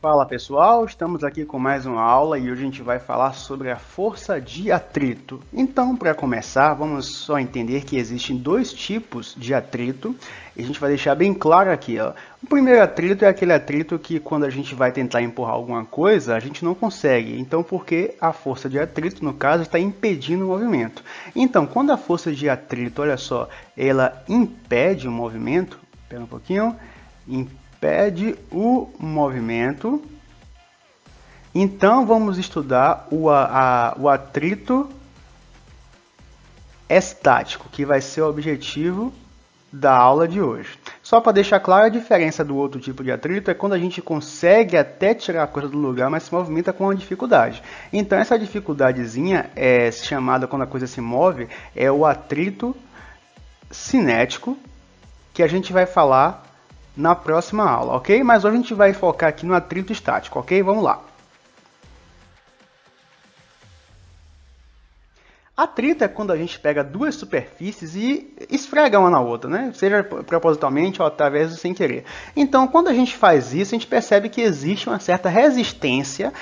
Fala pessoal, estamos aqui com mais uma aula e hoje a gente vai falar sobre a força de atrito. Então, para começar, vamos só entender que existem dois tipos de atrito e a gente vai deixar bem claro aqui. O primeiro atrito é aquele atrito que quando a gente vai tentar empurrar alguma coisa, a gente não consegue. Então, porque a força de atrito, no caso, está impedindo o movimento. Então, quando a força de atrito, olha só, ela impede o movimento, espera um pouquinho, impede o movimento. Então vamos estudar o atrito estático, que vai ser o objetivo da aula de hoje. Só para deixar clara, a diferença do outro tipo de atrito é quando a gente consegue até tirar a coisa do lugar, mas se movimenta com uma dificuldade. Então essa dificuldadezinha é chamada, quando a coisa se move, é o atrito cinético, que a gente vai falar na próxima aula, ok? Mas hoje a gente vai focar aqui no atrito estático, ok? Vamos lá. Atrito é quando a gente pega duas superfícies e esfrega uma na outra, né? Seja propositalmente ou através do sem querer. Então, quando a gente faz isso, a gente percebe que existe uma certa resistência.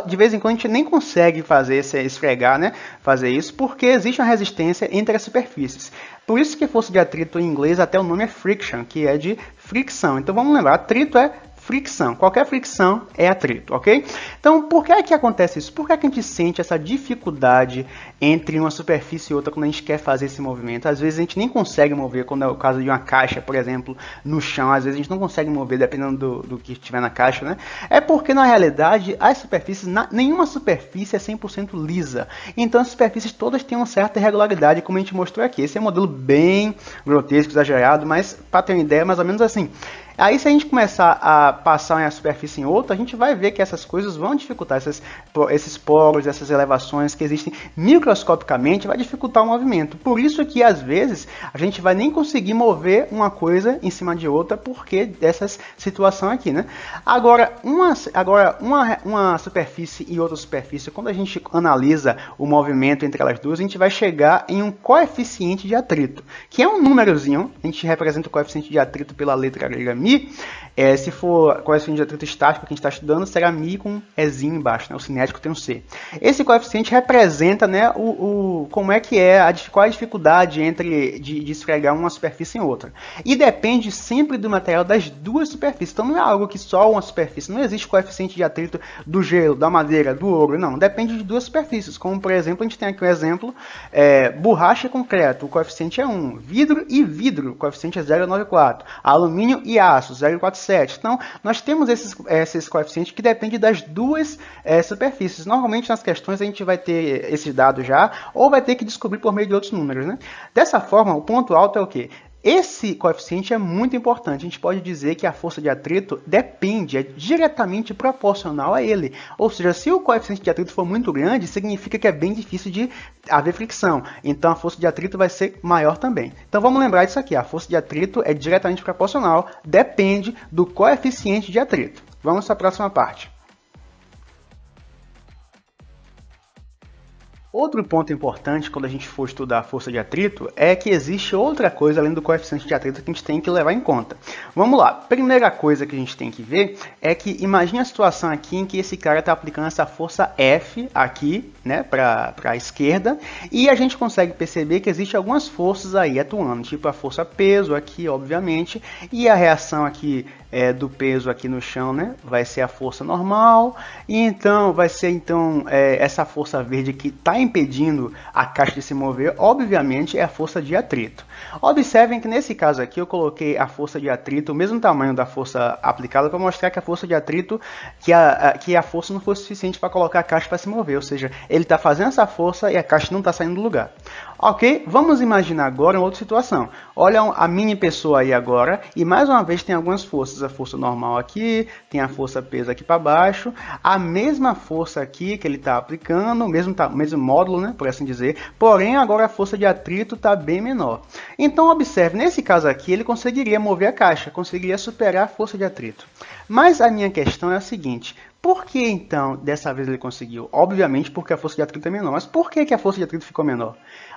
De vez em quando a gente nem consegue fazer esse esfregar, né? Fazer isso, porque existe uma resistência entre as superfícies. Por isso que força de atrito em inglês até o nome é friction, que é de fricção. Então vamos lembrar, atrito é fricção. Qualquer fricção é atrito, ok? Então, por que é que acontece isso? Por que é que a gente sente essa dificuldade entre uma superfície e outra quando a gente quer fazer esse movimento? Às vezes a gente nem consegue mover, quando é o caso de uma caixa, por exemplo, no chão, às vezes a gente não consegue mover dependendo do que estiver na caixa, né? É porque, na realidade, as superfícies, nenhuma superfície é 100% lisa. Então, as superfícies todas têm uma certa irregularidade, como a gente mostrou aqui. Esse é um modelo bem grotesco, exagerado, mas para ter uma ideia, mais ou menos assim. Aí, se a gente começar a passar uma superfície em outra, a gente vai ver que essas coisas vão dificultar, esses poros, essas elevações que existem microscopicamente, vai dificultar o movimento. Por isso que, às vezes, a gente vai nem conseguir mover uma coisa em cima de outra, porque dessa situação aqui, né? Agora, uma superfície e outra superfície, quando a gente analisa o movimento entre elas duas, a gente vai chegar em um coeficiente de atrito, que é um númerozinho. A gente representa o coeficiente de atrito pela letra grega μ. Se for coeficiente de atrito estático que a gente está estudando, será μ com Ezinho embaixo, né? O cinético tem um C. Esse coeficiente representa, né, como é que é, qual é a dificuldade de esfregar uma superfície em outra. E depende sempre do material das duas superfícies. Então não é algo que só uma superfície, não existe coeficiente de atrito do gelo, da madeira, do ouro, não. Depende de duas superfícies, como por exemplo, a gente tem aqui um exemplo, borracha e concreto, o coeficiente é 1. Vidro e vidro, o coeficiente é 0,94. Alumínio e aço, 0,47. Então, nós temos esses coeficientes que dependem das duas superfícies. Normalmente, nas questões, a gente vai ter esses dados já, ou vai ter que descobrir por meio de outros números, né? Dessa forma, o ponto alto é o quê? Esse coeficiente é muito importante. A gente pode dizer que a força de atrito depende, é diretamente proporcional a ele. Ou seja, se o coeficiente de atrito for muito grande, significa que é bem difícil de haver fricção. Então, a força de atrito vai ser maior também. Então, vamos lembrar disso aqui. A força de atrito é diretamente proporcional, depende do coeficiente de atrito. Vamos para a próxima parte. Outro ponto importante quando a gente for estudar a força de atrito é que existe outra coisa além do coeficiente de atrito que a gente tem que levar em conta. Vamos lá, primeira coisa que a gente tem que ver é que imagine a situação aqui em que esse cara está aplicando essa força F aqui, né, para a esquerda, e a gente consegue perceber que existe algumas forças aí atuando, tipo a força peso aqui, obviamente, e a reação aqui do peso aqui no chão, né, vai ser a força normal, e então vai ser essa força verde que está impedindo a caixa de se mover, obviamente é a força de atrito. Observem que nesse caso aqui eu coloquei a força de atrito, o mesmo tamanho da força aplicada, para mostrar que a força de atrito, que a força não foi suficiente para colocar a caixa para se mover, ou seja, ele está fazendo essa força e a caixa não está saindo do lugar. Ok? Vamos imaginar agora uma outra situação. Olha a mini pessoa aí agora, e mais uma vez tem algumas forças. A força normal aqui, tem a força peso aqui para baixo, a mesma força aqui que ele está aplicando, o mesmo módulo, né, por assim dizer, porém agora a força de atrito está bem menor. Então observe, nesse caso aqui ele conseguiria mover a caixa, conseguiria superar a força de atrito. Mas a minha questão é a seguinte: por que então dessa vez ele conseguiu? Obviamente porque a força de atrito é menor, mas por que a força de atrito ficou menor?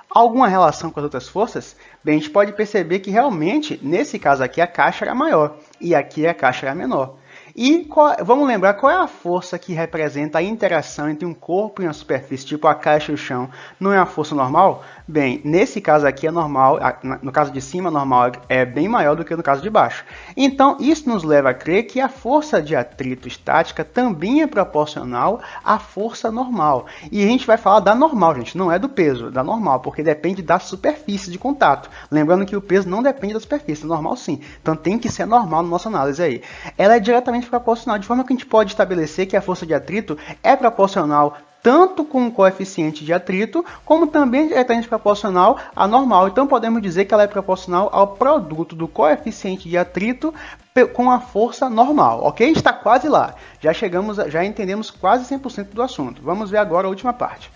Alguma relação com as outras forças? Bem, a gente pode perceber que realmente, nesse caso aqui, a caixa era maior e aqui a caixa era menor. E vamos lembrar qual é a força que representa a interação entre um corpo e uma superfície, tipo a caixa e o chão, não é a força normal? Bem, nesse caso aqui é normal, no caso de cima normal é bem maior do que no caso de baixo. Então isso nos leva a crer que a força de atrito estática também é proporcional à força normal. E a gente vai falar da normal, gente, não é do peso, da normal, porque depende da superfície de contato. Lembrando que o peso não depende da superfície, normal sim. Então tem que ser normal na nossa análise aí. Ela é diretamente proporcional, de forma que a gente pode estabelecer que a força de atrito é proporcional tanto com o coeficiente de atrito, como também é diretamente proporcional à normal. Então podemos dizer que ela é proporcional ao produto do coeficiente de atrito com a força normal, ok? A gente está quase lá, já entendemos quase 100% do assunto. Vamos ver agora a última parte.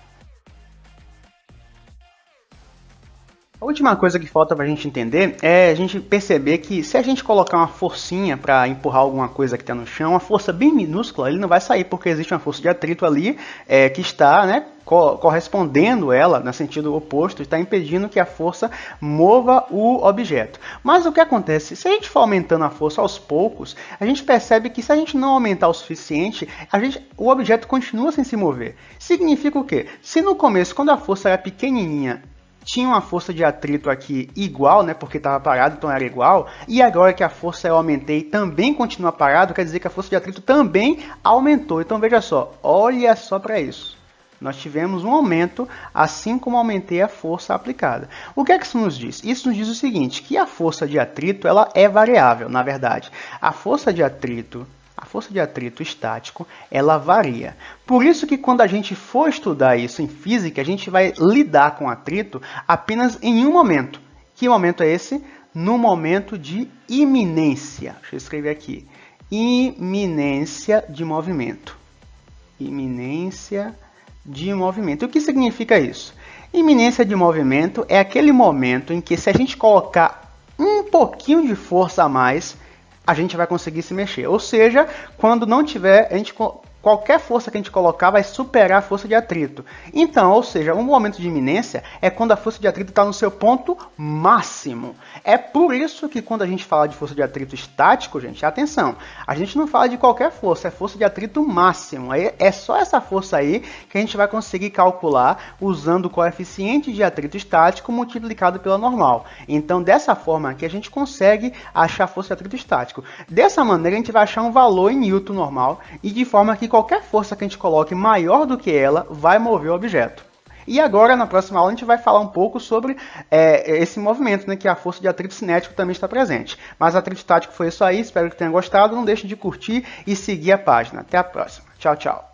A última coisa que falta para a gente entender é a gente perceber que se a gente colocar uma forcinha para empurrar alguma coisa que está no chão, uma força bem minúscula, ele não vai sair porque existe uma força de atrito ali que está, né, correspondendo ela no sentido oposto, está impedindo que a força mova o objeto. Mas o que acontece? Se a gente for aumentando a força aos poucos, a gente percebe que se a gente não aumentar o suficiente, o objeto continua sem se mover. Significa o quê? Se no começo, quando a força era pequenininha, tinha uma força de atrito aqui igual, né, porque estava parado, então era igual, e agora que a força eu aumentei também continua parado, quer dizer que a força de atrito também aumentou. Então veja só, olha só para isso. Nós tivemos um aumento, assim como aumentei a força aplicada. O que é que isso nos diz? Isso nos diz o seguinte, que a força de atrito ela é variável, na verdade. A força de atrito estático, ela varia. Por isso que quando a gente for estudar isso em física, a gente vai lidar com atrito apenas em um momento. Que momento é esse? No momento de iminência. Deixa eu escrever aqui. Iminência de movimento. Iminência de movimento. E o que significa isso? Iminência de movimento é aquele momento em que se a gente colocar um pouquinho de força a mais, a gente vai conseguir se mexer. Ou seja, quando não tiver, qualquer força que a gente colocar vai superar a força de atrito. Então, ou seja, um momento de iminência é quando a força de atrito está no seu ponto máximo. É por isso que quando a gente fala de força de atrito estático, gente, atenção, a gente não fala de qualquer força, é força de atrito máximo. É só essa força aí que a gente vai conseguir calcular usando o coeficiente de atrito estático multiplicado pela normal. Então, dessa forma aqui, a gente consegue achar a força de atrito estático. Dessa maneira, a gente vai achar um valor em Newton normal e de forma que qualquer força que a gente coloque maior do que ela vai mover o objeto. E agora, na próxima aula, a gente vai falar um pouco sobre esse movimento, né, que a força de atrito cinético também está presente. Mas atrito estático foi isso aí, espero que tenha gostado. Não deixe de curtir e seguir a página. Até a próxima. Tchau, tchau.